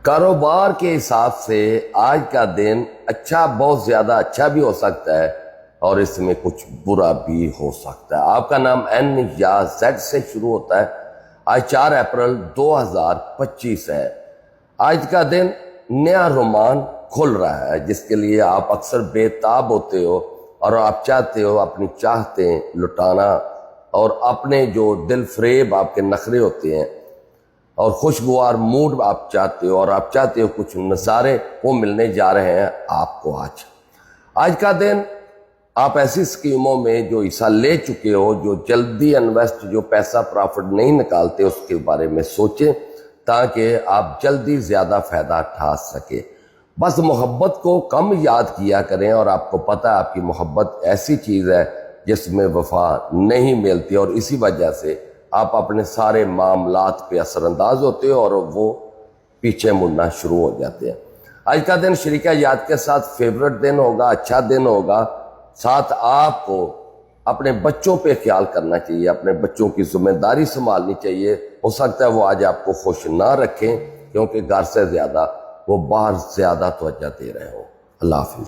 کاروبار کے حساب سے آج کا دن بہت زیادہ اچھا بھی ہو سکتا ہے اور اس میں کچھ برا بھی ہو سکتا ہے۔ آپ کا نام این یا زیڈ سے شروع ہوتا ہے۔ آج 4 اپریل 2025 ہے۔ آج کا دن نیا رومان کھل رہا ہے جس کے لیے آپ اکثر بے تاب ہوتے ہو اور آپ چاہتے ہو اپنی چاہتیں لٹانا اور اپنے جو دل فریب آپ کے نخرے ہوتے ہیں اور خوشگوار موڈ آپ چاہتے ہو اور آپ چاہتے ہو کچھ نظارے وہ ملنے جا رہے ہیں آپ کو۔ آج کا دن آپ ایسی سکیموں میں جو حصہ لے چکے ہو، جو جلدی انویسٹ، جو پیسہ پرافٹ نہیں نکالتے، اس کے بارے میں سوچیں تاکہ آپ جلدی زیادہ فائدہ اٹھا سکے۔ بس محبت کو کم یاد کیا کریں، اور آپ کو پتہ ہے آپ کی محبت ایسی چیز ہے جس میں وفا نہیں ملتی، اور اسی وجہ سے آپ اپنے سارے معاملات پہ اثر انداز ہوتے ہو اور وہ پیچھے مڑنا شروع ہو جاتے ہیں۔ آج کا دن شریکہ یاد کے ساتھ فیورٹ دن ہوگا، اچھا دن ہوگا۔ ساتھ آپ کو اپنے بچوں پہ خیال کرنا چاہیے، اپنے بچوں کی ذمہ داری سنبھالنی چاہیے۔ ہو سکتا ہے وہ آج آپ کو خوش نہ رکھیں کیونکہ گھر سے زیادہ وہ باہر زیادہ توجہ دے رہے ہوں۔ اللہ حافظ۔